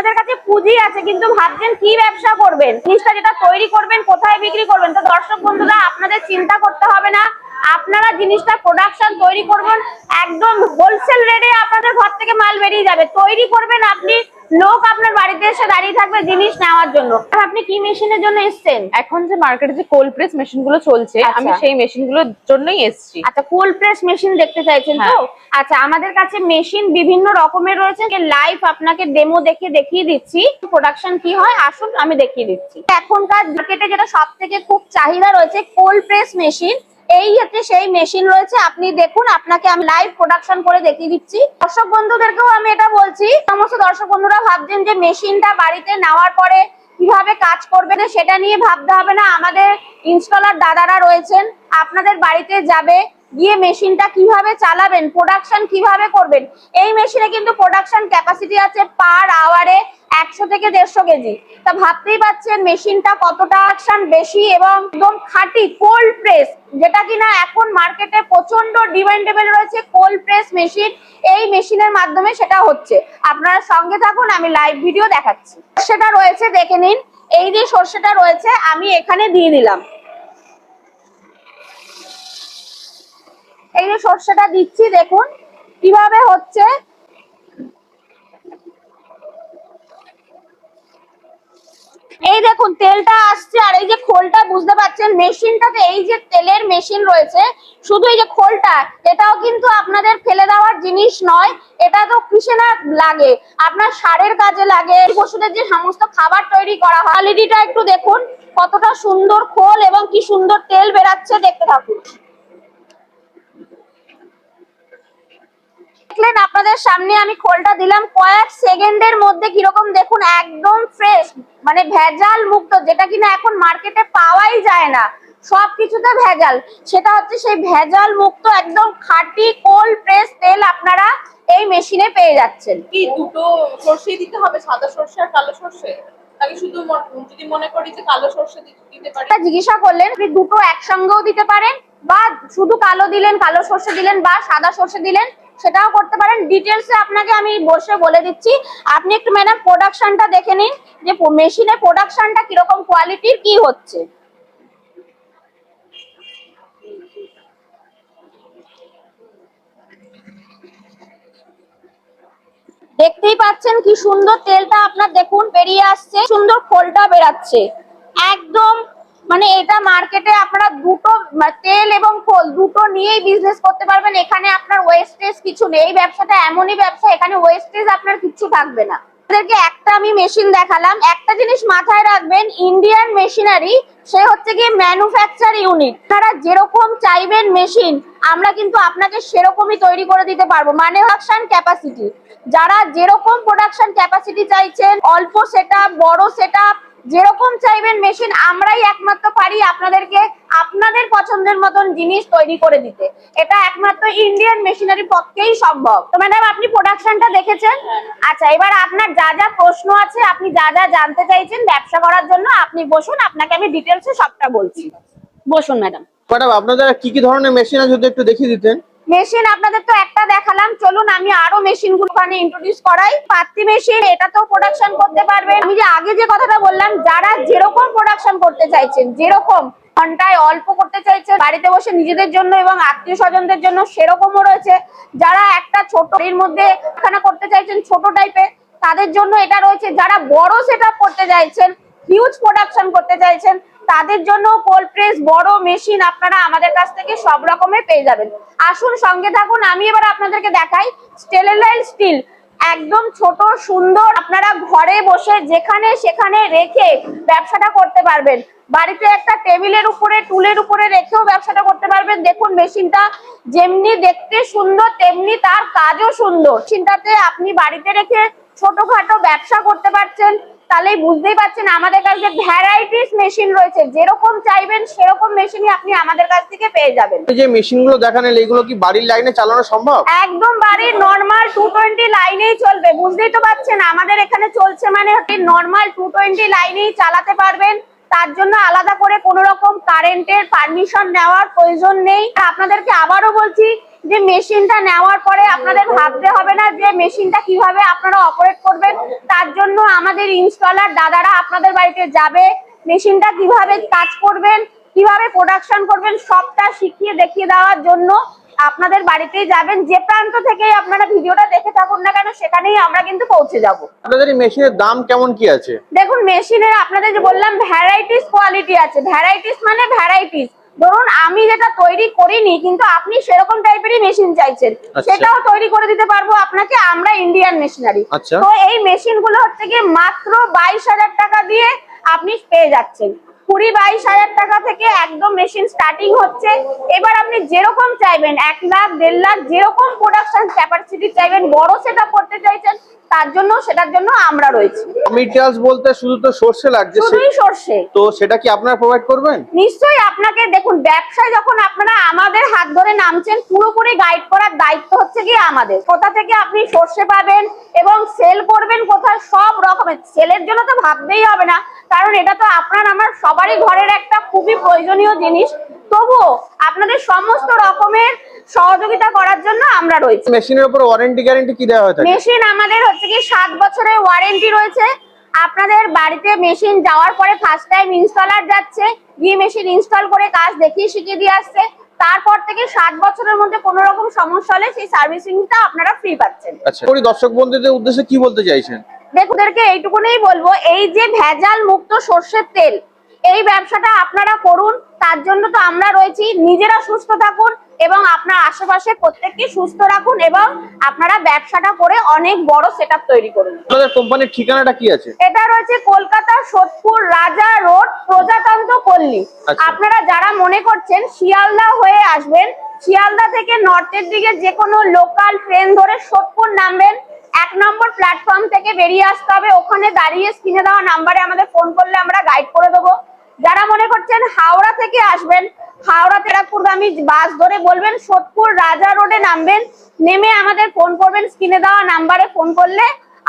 আপনাদের কাছে পুঁজি আছে কিন্তু ভাবছেন কি ব্যবসা করবেন, জিনিসটা যেটা তৈরি করবেন কোথায় বিক্রি করবেন। তো দর্শক বন্ধুরা, আপনাদের চিন্তা করতে হবে না, আপনারা জিনিসটা প্রোডাকশন তৈরি করবেন, একদম হোলসেল রেটে আপনাদের ঘর থেকে মাল বেরিয়ে যাবে। তৈরি করবেন আপনি, লোক আপনার বাড়িতে এসে দাঁড়িয়ে থাকবে জিনিস নেওয়ার জন্য। আপনি কি মেশিনের জন্য এসেছেন? এখন যে মার্কেটে যে কোল্ড প্রেস মেশিন গুলো চলছে, আমি সেই মেশিন গুলোর জন্যই এসেছি। আচ্ছা, কোল্ড প্রেস মেশিন দেখতে চাইছেন তো? আচ্ছা, আমাদের কাছে মেশিন বিভিন্ন রকমের রয়েছে, লাইভ আপনাকে ডেমো দেখিয়ে দিচ্ছি প্রোডাকশন কি হয়। আসুন আমি দেখিয়ে দিচ্ছি। এখনকার মার্কেটে যেটা সবথেকে খুব চাহিদা রয়েছে কোল্ড প্রেস মেশিন, এই হচ্ছে সেই মেশিন রয়েছে। আপনি দেখুন, আপনাকে আমি লাইভ প্রোডাকশন করে দেখিয়ে দিচ্ছি। দর্শক বন্ধুদেরকেও আমি এটা বলছি, সমস্ত দর্শক বন্ধুরা ভাবছেন যে মেশিনটা বাড়িতে নেওয়ার পরে কিভাবে কাজ করবে সেটা নিয়ে ভাবতে হবে না। আমাদের ইনস্টলার দাদারা রয়েছেন, আপনাদের বাড়িতে যাবে, গিয়ে মেশিনটা কিভাবে চালাবেন, প্রোডাকশন কিভাবে করবেন। এই মেশিনে কিন্তু প্রোডাকশন ক্যাপাসিটি আছে পার আওয়ারে 100 থেকে 150 কেজি। তা ভাবতেই পাচ্ছেন মেশিনটা কতটা অ্যাকশন বেশি এবং একদম খাঁটি কোল্ড প্রেস, যেটা কিনা এখন মার্কেটে প্রচন্ড ডিমান্ডেবল রয়েছে কোল্ড প্রেস মেশিন। এই মেশিনের মাধ্যমে সেটা হচ্ছে। আপনারা সঙ্গে থাকুন, আমি লাইভ ভিডিও দেখাচ্ছি। সেটা রয়েছে দেখে নিন, এই যে সর্ষেটা রয়েছে আমি এখানে দিয়ে দিলাম। এই যে সর্ষেটা দিচ্ছি, দেখুন কিভাবে হচ্ছে। এই দেখুন তেলটা আসছে, আর এই যে খোলটা বুঝতে পাচ্ছেন মেশিনটাতে এই যে তেলের মেশিন রয়েছে, শুধু এই যে খোলটা, এটাও কিন্তু আপনাদের ফেলে দেওয়ার জিনিস নয়। এটা তো কিসে না লাগে, আপনার সারের কাজে লাগে, পশুদের যে সমস্ত খাবার তৈরি করা হয়। কোয়ালিটিটা একটু দেখুন, কতটা সুন্দর খোল এবং কি সুন্দর তেল বেরাচ্ছে, দেখতে থাকুন। দেখলেন আপনাদের সামনে আমি খোলটা দিলাম, কয়েক সেকেন্ডের মধ্যে কিরকম দেখুন, একদম ফ্রেশ, মানে ভেজাল মুক্ত, যেটা কিনা এখন মার্কেটে পাওয়াই যায় না, সবকিছুতে ভেজাল। সেটা হচ্ছে সেই ভেজাল মুক্ত একদম খাঁটি কোল্ড প্রেস তেল আপনারা এই মেশিনে পেয়ে যাচ্ছেন। কি দুটো সরষে দিতে হবে, সাদা সরষে আর কালো সরষে? তাকে শুধু যদি মনে করি যে কালো সরষে দিতে পারি? জিজ্ঞাসা করলেন, আপনি দুটো একসঙ্গেও দিতে পারেন, বা শুধু কালো দিলেন, কালো সরষে দিলেন, বা সাদা সরষে দিলেন, সেটাও করতে পারেন। ডিটেলসে আপনাকে আমি বসে বলে দিচ্ছি। আপনি একটু ম্যাডাম প্রোডাকশনটা দেখে নিন, যে মেশিনের প্রোডাকশনটা কিরকম কোয়ালিটির কি হচ্ছে। দেখতেই পাচ্ছেন কি সুন্দর তেলটা আপনার দেখুন বেরিয়ে আসছে, সুন্দর খোলটা বেরাচ্ছে একদম। মানে এটা মার্কেটে আপনারা দুটো তেল এবং খোল দুটো নিয়েই বিজনেস করতে পারবেন। এখানে আপনার ওয়েস্টেজ কিছু নেই। এই ব্যবসাটা এমনই ব্যবসা, এখানে ওয়েস্টেজ আপনার কিছু থাকবে না। আপনাদেরকে একটা আমি মেশিন দেখালাম, একটা জিনিস মাথায় রাখবেন, ইন্ডিয়ান মেশিনারি, সে হচ্ছে গিয়ে ম্যানুফ্যাকচার ইউনিট। আপনারা যেরকম চাইবেন মেশিন, আমরা কিন্তু আপনাকে সেরকমই তৈরি করে দিতে পারবো। ম্যানুফ্যাকচার ক্যাপাসিটি, যারা যেরকম প্রোডাকশন ক্যাপাসিটি চাইছেন, অল্প সেটআপ, বড় সেটআপ, যেরকম চাইবেন মেশিন, আমরাই একমাত্র পারি আপনাদেরকে আপনাদের পছন্দের মতন জিনিস তৈরি করে দিতে। এটা একমাত্র ইন্ডিয়ান মেশিনারি পক্ষেই সম্ভব। তো ম্যাডাম আপনি প্রোডাকশনটা দেখেছেন। আচ্ছা, এবার আপনার যা যা প্রশ্ন আছে, আপনি যা যা জানতে চাইছেন ব্যবসা করার জন্য, আপনি বসুন, আপনাকে আমি ডিটেলসে সবটা বলছি। বসুন ম্যাডাম। ম্যাডাম আপনাদের কি কি ধরনের মেশিন আছে যদি একটু দেখিয়ে দিতেন। মেশিন আপনাদের তো একটা দেখালাম, চলুন আমি আরো মেশিন গুলো ওখানে ইন্ট্রোডিউস করাই। পাত্তি মেশিন, এটাতেও প্রোডাকশন করতে পারবেন। আমি যে আগে যে কথাটা বললাম, যারা যেরকম প্রোডাকশন করতে চাইছেন, যেরকম ঘন্টায় অল্প করতে চাইছেন বাড়িতে বসে নিজেদের জন্য এবং আত্মীয় স্বজনদের জন্য, সেরকমও রয়েছে। যারা একটা ছোট এর মধ্যে কারখানা করতে চাইছেন ছোট টাইপের, তাদের জন্য এটা রয়েছে। যারা বড় সেটআপ করতে চাইছেন, হিউজ প্রোডাকশন করতে চাইছেন, তাদের জন্য কোল্ড প্রেস বড় মেশিন আপনারা আমাদের কাছ থেকে সব রকমের পেয়ে যাবেন। আসুন সঙ্গে থাকুন, আমি এবার আপনাদেরকে দেখাই স্টেনলেস স্টিল, একদম ছোট সুন্দর, আপনারা ঘরে বসে যেখানে সেখানে রেখে ব্যবসাটা করতে পারবেন। বাড়িতে একটা টেবিলের উপরে, টুলের উপরে রেখেও ব্যবসাটা করতে পারবেন। দেখুন মেশিনটা যেমনি দেখতে সুন্দর, তেমনি তার কাজও সুন্দর। মেশিনটাতে আপনি বাড়িতে রেখে ছোটখাটো ব্যবসা করতে পারছেন। তাহলেই বুঝতেই পারছেন আমাদের কাছে ভ্যারাইটিস মেশিন রয়েছে, যেরকম চাইবেন সেরকম মেশিনই আপনি আমাদের কাছ থেকে পেয়ে যাবেন। এই যে মেশিনগুলো দেখালেন, এগুলো কি বাড়ির লাইনে চালানো সম্ভব? একদম বাড়ির নরমাল 220 লাইনেই চলবে। বুঝতেই তো পারছেন আমাদের এখানে চলছে মানে নরমাল 220 লাইনেই চালাতে পারবেন। তার জন্য আলাদা করে কোনো রকম কারেন্টের পারমিশন নেওয়ার প্রয়োজন নেই। আপনাদেরকে আবারও বলছি, যে মেশিনটা নেওয়ার পরে আপনাদের ভাবতে হবে না যে মেশিনটা কিভাবে আপনারা অপারেট করবেন। তার জন্য আমাদের ইনস্টলার দাদারা আপনাদের বাড়িতে যাবে, মেশিনটা কিভাবে কাজ করবেন, কিভাবে প্রোডাকশন করবেন সবটা শিখিয়ে দেখিয়ে দেওয়ার জন্য আপনাদের বাড়িতেই যাবেন। যে প্রান্ত থেকেই আপনারা ভিডিওটা দেখে থাকুন না কেন সেখানেই আমরা কিন্তু পৌঁছে যাব। আপনাদের এই মেশিনের দাম কেমন কি আছে? দেখুন মেশিনের আপনাদের যে বললাম ভ্যারাইটিস কোয়ালিটি আছে। ভ্যারাইটিস মানে ভ্যারাইটিস। ধরুন আমি যেটা তৈরি করিনি কিন্তু আপনি সেরকম টাইপেরই মেশিন চাইছেন, আচ্ছা। সেটাও তৈরি করে দিতে পারবো আপনাকে আমরা, ইন্ডিয়ান মেশিনারি। আচ্ছা। তো এই মেশিন গুলো হচ্ছে কি মাত্র 22,000 টাকা দিয়ে আপনি পেয়ে যাচ্ছেন। 20-22,000 টাকা থেকে একদম মেশিন স্টার্টিং হচ্ছে। এবার আপনি যেরকম চাইবেন 1 লাখ 1.5 লাখ যেরকম প্রোডাকশন ক্যাপাসিটি চাইবেন, বড় সেটআপ করতে চাইছেন তার জন্য সেটার জন্য আমরা রয়েছি। মেটেরিয়ালস বলতে শুধু তো সরষে লাগছে, শুধুই সরষে। তো সেটা কি আপনারা প্রোভাইড করবেন? নিশ্চয়ই আপনাকে দেখুন ব্যবসায় যখন আপনারা আমাদের হাত ধরে নামছেন পুরোপুরি গাইড করার দায়িত্ব হচ্ছে কি আমাদের। কোথা থেকে আপনি সরষে পাবেন এবং সেল করবেন কোথায়, সব রকমের। সেলের জন্য তো ভাবতেই হবে না, কারণ এটা তো আপনার আমার সবারই ঘরের একটা খুবই প্রয়োজনীয় জিনিস। তবুও আপনাদের সমস্ত রকমের সহযোগিতা করার জন্য আমরা রয়েছি। মেশিনের উপর ওয়ারেন্টি গ্যারান্টি কি দেওয়া হয়ে থাকে? মেশিন আমাদের হচ্ছে কি 7 বছরের ওয়ারেন্টি রয়েছে। আপনাদের বাড়িতে মেশিন যাওয়ার পরে ফার্স্ট টাইম ইনস্টলার যাচ্ছে, গিয়ে মেশিন ইনস্টল করে কাজ দেখিয়ে শিখিয়ে দিয়ে আসছে। তারপর থেকে 7 বছরের মধ্যে কোনো রকম সমস্যা হলে সেই সার্ভিসিংটা আপনারা ফ্রি পাচ্ছেন। আচ্ছা, দর্শক বন্ধুদের উদ্দেশ্যে কি বলতে চাইছেন? দেখুদেরকে এইটুকুনই বলবো, এই যে ভেজাল মুক্ত সর্ষের তেল, এই ব্যবসাটা আপনারা করুন। তার জন্য তো আমরা রয়েছি। নিজেরা সুস্থ থাকুন এবং আপনার আশেপাশে প্রত্যেককে সুস্থ রাখুন এবং আপনারা ব্যবসাটা করে অনেক বড় সেটআপ তৈরি করুন। আপনাদের কোম্পানির ঠিকানাটা কি আছে? এটা রয়েছে কলকাতা সোদপুর রাজা রোড, প্রজাতন্ত্র পল্লী। আচ্ছা। আপনারা যারা মনে করছেন শিয়ালদা হয়ে আসবেন, শিয়ালদা থেকে নর্থের দিকে যে কোনো লোকাল ট্রেন ধরে সোদপুর নামবেন। 1 নম্বর প্ল্যাটফর্ম থেকে বেরিয়ে আসতে হবে। ওখানে দাঁড়িয়ে স্ক্রিনে দেওয়া নাম্বারে আমাদের ফোন করলে আমরা গাইড করে দেবো। যারা মনে করছেন হাওড়া থেকে আসবেন, হাওড়া তেরাপুরগামী বাস ধরে বলবেন সোদপুর রাজা রোডে নামবেন, নেমে আমাদের ফোন করবেন। স্ক্রিনে দেওয়া নাম্বারে ফোন করলে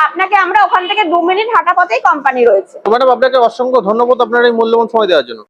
আপনাকে আমরা ওখান থেকে 2 মিনিট হাঁটা পথেই কোম্পানি রয়েছে। ম্যাডাম আপনাকে অসংখ্য ধন্যবাদ আপনার এই মূল্যবান সময় দেওয়ার জন্য।